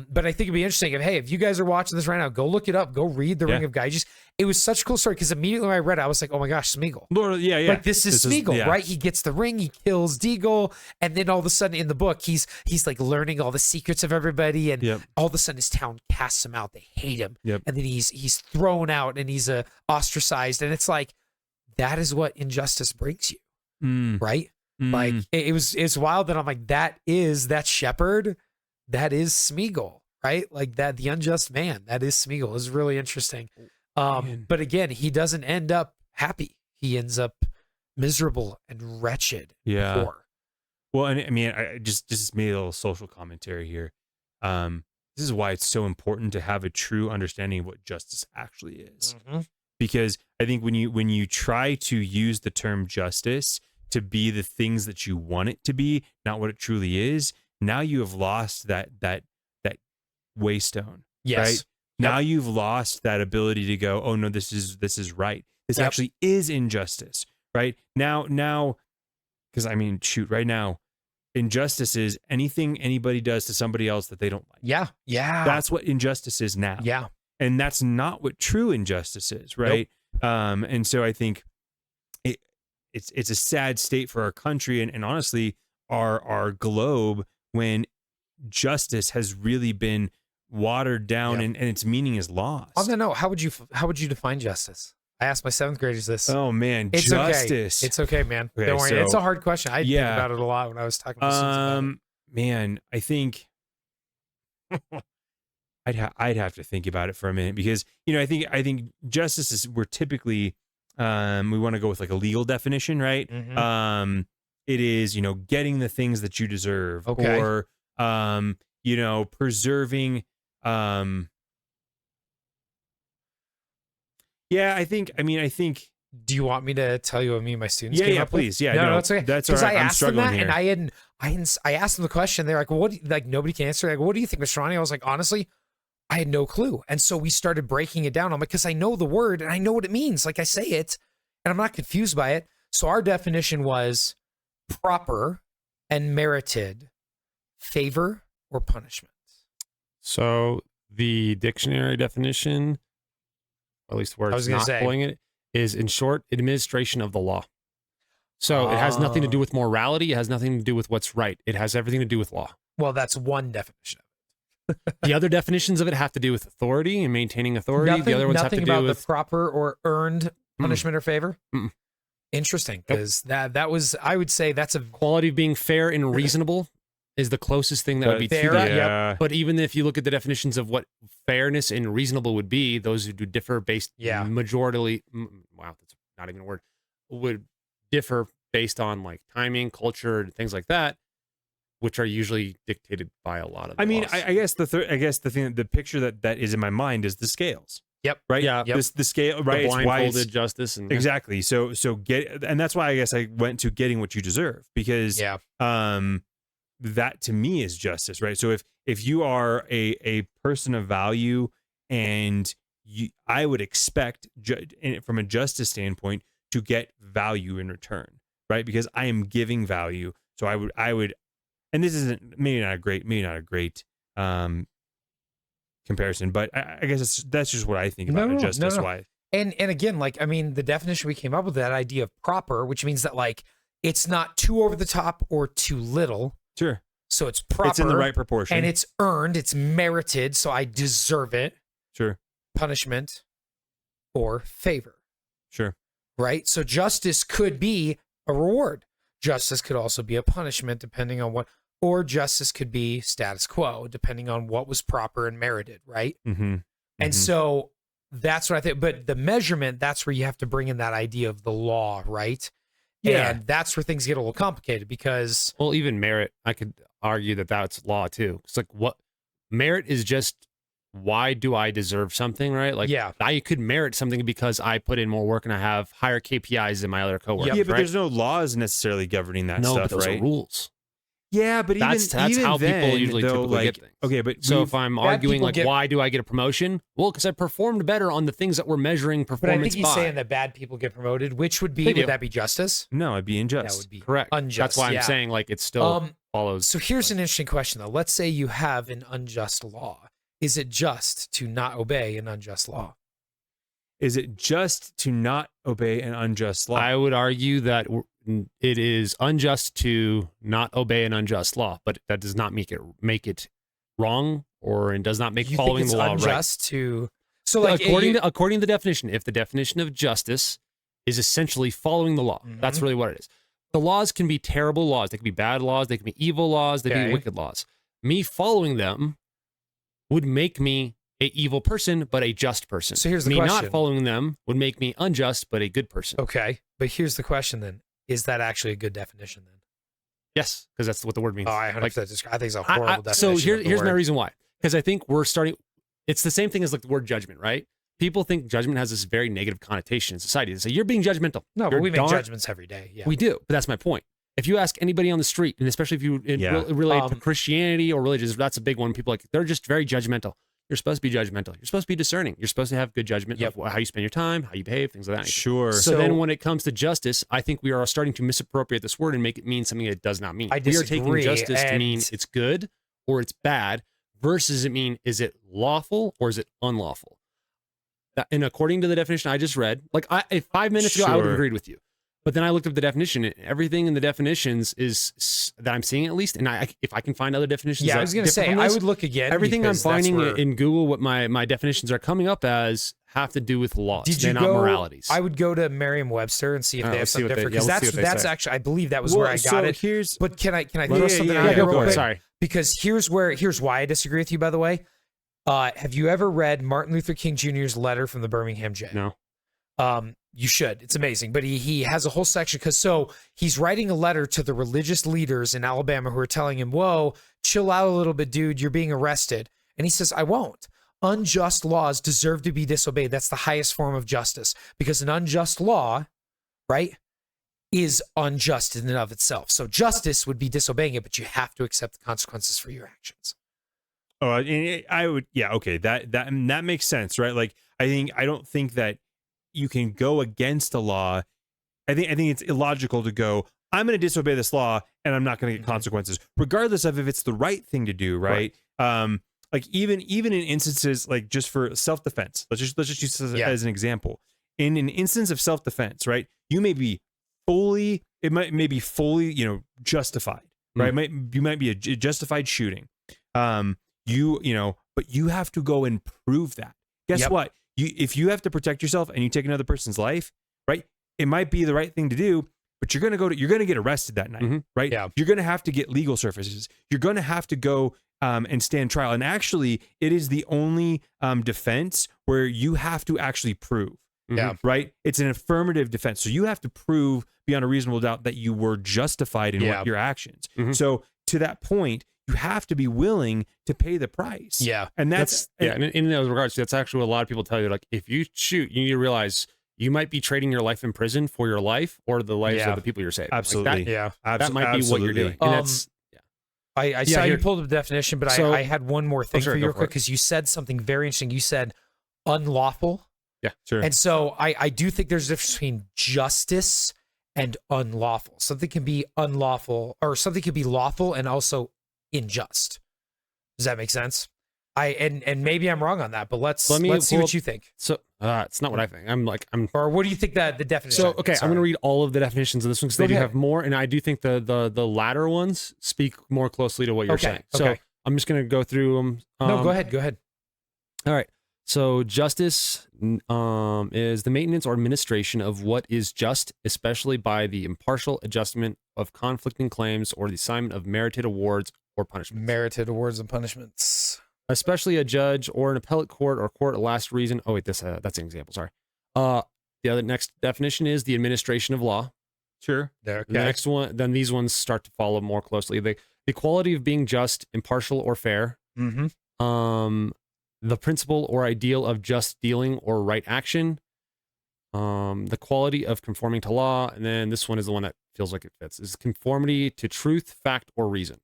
But I think it'd be interesting if you guys are watching this right now, go look it up, go read The Ring of Gyges. It was such a cool story because immediately when I read it, I was like, oh my gosh, Smeagol. Like this is Smeagol, right? He gets the ring, he kills Deagle, and then all of a sudden in the book, he's like learning all the secrets of everybody, and all of a sudden his town casts him out. They hate him, and then he's thrown out and he's ostracized, and it's like that is what injustice brings you, right? Like it's wild that I'm like that shepherd, that is Smeagol, right? Like that the unjust man, that is Smeagol. Is really interesting. But again, he doesn't end up happy. He ends up miserable and wretched. Yeah. Well, and I mean, I just made a little social commentary here. This is why it's so important to have a true understanding of what justice actually is. Because I think when you try to use the term justice to be the things that you want it to be, not what it truly is, now you have lost that waystone. Yes. Right? Now you've lost that ability to go, oh no, this is right. This actually is injustice, right? Now, because I mean, shoot, right now, injustice is anything anybody does to somebody else that they don't like. Yeah. That's what injustice is now. Yeah. And that's not what true injustice is, right? Nope. And so I think it's a sad state for our country and honestly our globe when justice has really been watered down and its meaning is lost. On that note, how would you define justice? I asked my 7th graders this. Oh man, it's justice. Okay. It's okay, man. Don't worry. It's a hard question. I think about it a lot when I was talking to students. Man, I think I'd have to think about it for a minute because I think justice is we're typically we want to go with like a legal definition, right? It is getting the things that you deserve, or preserving. I think. Do you want me to tell you what me and my students? Yeah, please. Yeah, no, that's okay. That's all right. I I'm asked them struggling that, here. and I asked them the question. They're like, "Well, nobody can answer." Like, "What do you think, Mr. Ronnie?" I was like, "Honestly, I had no clue." And so we started breaking it down. I'm like, "Because I know the word and I know what it means. Like I say it, and I'm not confused by it." So our definition was proper and merited favor or punishment. So the dictionary definition, or at least where it's not pulling it, is in short, administration of the law. So it has nothing to do with morality. It has nothing to do with what's right. It has everything to do with law. Well, that's one definition of it. The other definitions of it have to do with authority and maintaining authority. The other ones have to do about with the proper or earned punishment or favor. Interesting, because that was, I would say that's a quality of being fair and reasonable is the closest thing that would be fair, to that. yeah. But even if you look at the definitions of what fairness and reasonable would be, those who do differ based majorly, wow, that's not even a word, would differ based on like timing, culture, and things like that, which are usually dictated by a lot of. I mean, I guess the picture that is in my mind is the scales. Yep. Right. Yeah. Yep. The scale. Right. The blindfolded justice. And exactly. So and that's why I guess I went to getting what you deserve because that to me is justice, right? So if you are a person of value and I would expect from a justice standpoint to get value in return, right? Because I am giving value. So I would, and this isn't maybe not a great comparison, but I guess that's just what I think about justice wise. And again, like, I mean, the definition we came up with, that idea of proper, which means that like, it's not too over the top or too little. Sure. So it's proper. It's in the right proportion. And it's earned, it's merited, so I deserve it. Sure. Punishment or favor. Sure. Right? So justice could be a reward. Justice could also be a punishment, depending on what, or justice could be status quo, depending on what was proper and merited, right? Mm-hmm. And so that's what I think. But the measurement, that's where you have to bring in that idea of the law, right? Yeah. And that's where things get a little complicated because... Well, even merit, I could argue that that's law too. It's like what merit is just, why do I deserve something, right? Like, I could merit something because I put in more work and I have higher KPIs than my other coworkers. Yeah, but there's no laws necessarily governing that stuff, but those right? are rules. Yeah, but that's even how then, people usually typically get things. Okay, but so if I'm arguing like, why do I get a promotion? Well, because I performed better on the things that we're measuring performance by. But I think he's saying that bad people get promoted, which would be, would that be justice? No, it'd be unjust. That would be correct. Unjust. That's why I'm saying like it's still follows. So here's an interesting question, though. Let's say you have an unjust law. Is it just to not obey an unjust law? Is it just to not obey an unjust law? I would argue that it is unjust to not obey an unjust law, but that does not make it wrong, or it does not make following the law unjust right. So, like, according to the definition, if the definition of justice is essentially following the law, that's really what it is. The laws can be terrible laws. They can be bad laws. They can be evil laws. They can be wicked laws. Me following them would make me an evil person, but a just person. So here's the question. Me not following them would make me unjust, but a good person. Okay, but here's the question then. Is that actually a good definition then? Yes, because that's what the word means. Oh, I 100% I think it's a horrible definition. So here's my reason why. Because I think we're starting, it's the same thing as like the word judgment, right? People think judgment has this very negative connotation in society. They say, you're being judgmental. No, but we make judgments every day. Yeah, we do, but that's my point. If you ask anybody on the street, and especially if you relate to Christianity or religious, that's a big one. People they're just very judgmental. You're supposed to be judgmental. You're supposed to be discerning. You're supposed to have good judgment of how you spend your time, how you behave, things like that. Sure. So then when it comes to justice, I think we are starting to misappropriate this word and make it mean something it does not mean. I disagree. We are taking justice to mean it's good or it's bad versus it mean, is it lawful or is it unlawful? And according to the definition I just read, like 5 minutes ago, I would have agreed with you. But then I looked up the definition, and everything in the definitions is that I'm seeing at least. And if I can find other definitions, I was going to say, I would look again. Everything I'm finding in Google, what my definitions are coming up as, have to do with laws. They're not moralities. I would go to Merriam-Webster and see if they have something different. Because that's actually, I believe that was where I got it. But can I throw something out here real quick? Sorry. Because here's why I disagree with you, by the way. Have you ever read Martin Luther King Jr.'s letter from the Birmingham jail? No. You should. It's amazing. But he has a whole section he's writing a letter to the religious leaders in Alabama who are telling him, whoa, chill out a little bit, dude. You're being arrested. And he says, I won't. Unjust laws deserve to be disobeyed. That's the highest form of justice, because an unjust law, right, is unjust in and of itself. So justice would be disobeying it, but you have to accept the consequences for your actions. Oh, I would. Yeah. Okay. That makes sense, right? Like, I don't think that you can go against a law. I think it's illogical to go, I'm going to disobey this law and I'm not going to get consequences, regardless of if it's the right thing to do, right? Like even in instances like just for self-defense, let's just use this as an example. In an instance of self-defense, right? You may be fully, justified, right? You might be a justified shooting. But you have to go and prove that. Guess what? If you have to protect yourself and you take another person's life, right? It might be the right thing to do, but you're going to get arrested that night, right? Yeah. You're going to have to get legal services. You're going to have to go and stand trial. And actually, it is the only defense where you have to actually prove. Yeah. Right. It's an affirmative defense. So you have to prove beyond a reasonable doubt that you were justified in your actions. So to that point, you have to be willing to pay the price. Yeah. And that's and in those regards, that's actually what a lot of people tell you. Like, if you shoot, you need to realize you might be trading your life in prison for your life or the lives of the people you're saving. Absolutely. Like that might be what you're doing. And that's, I saw you pulled up the definition, but I had one more thing for you real quick, because you said something very interesting. You said unlawful. Yeah, sure. And so I do think there's a difference between justice and unlawful. Something can be unlawful, or something can be lawful and also unjust. Does that make sense? And maybe I'm wrong on that, but let's see what you think. So it's not what I think. Or what do you think that the definition? So okay, I'm going to read all of the definitions of this one because they do have more, and I do think the latter ones speak more closely to what you're saying. So I'm just going to go through them. No, go ahead. All right. So justice is the maintenance or administration of what is just, especially by the impartial adjustment of conflicting claims or the assignment of merited awards or punishments. Merited awards and punishments. Especially a judge or an appellate court or court of last reason. Oh wait, that's an example. Sorry. The other next definition is the administration of law. Sure. Okay. The next one, then these ones start to follow more closely. The quality of being just, impartial, or fair. The principle or ideal of just dealing or right action. The quality of conforming to law, and then this one is the one that feels like it fits. Is conformity to truth, fact, or reason.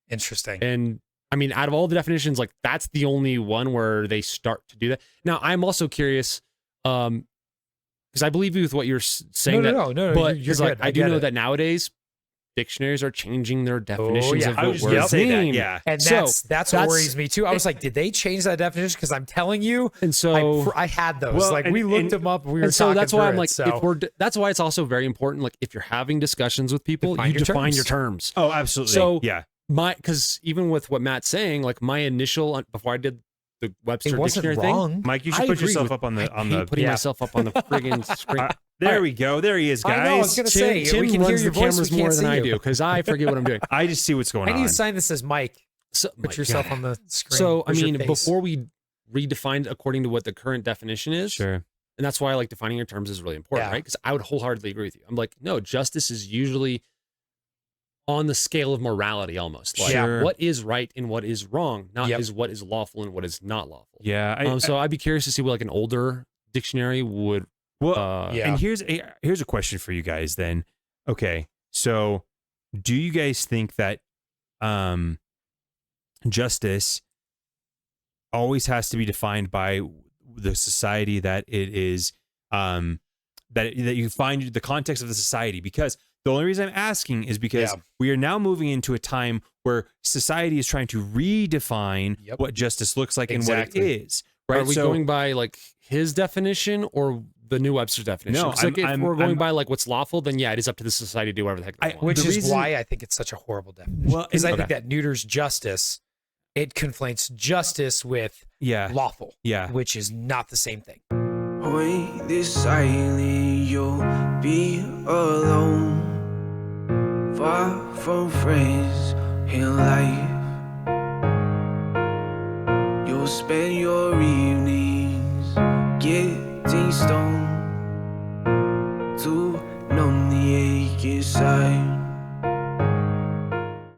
Interesting. And I mean, out of all the definitions, like that's the only one where they start to do that. Now, I'm also curious, because I believe you with what you're saying. No. But you're like, I do know that nowadays, dictionaries are changing their definitions of what words mean. And that's what worries me too. I was like, did they change that definition? Because I'm telling you, and so I had those. We looked them up. We were so talking that's why I'm it, like, so. that's why it's also very important. Like, if you're having discussions with people, you define your terms. Oh, absolutely. So yeah, because even with what Matt's saying, like my initial before I did the Webster dictionary thing, Mike, you should put yourself up on the putting myself up on the friggin' screen. There we go. There he is, guys. I know, I was gonna say, Tim we can runs hear the your voice, cameras we more can't than see I you. do because I forget what I'm doing. I just see what's going on. I need a sign that says Mike. So, put yourself on the screen. So, I mean, before we redefined according to what the current definition is, sure. And that's why like defining your terms is really important, right? Because I would wholeheartedly agree with you. I'm like, no, justice is usually on the scale of morality almost. Like what is right and what is wrong, not is what is lawful and what is not lawful. Yeah. So I'd be curious to see what like an older dictionary would. Well, and here's a question for you guys then. Okay, so do you guys think that justice always has to be defined by the society that it is, that you find the context of the society? Because the only reason I'm asking is because we are now moving into a time where society is trying to redefine what justice looks like and what it is. Right? Are we going by like his definition or the new Webster's definition? No, like if we're going by like what's lawful, then it is up to the society to do whatever the heck they want. Which is why I think it's such a horrible definition. Well, because I think that neuters justice. It conflates justice with lawful, which is not the same thing. When this silent, you'll be alone, far from friends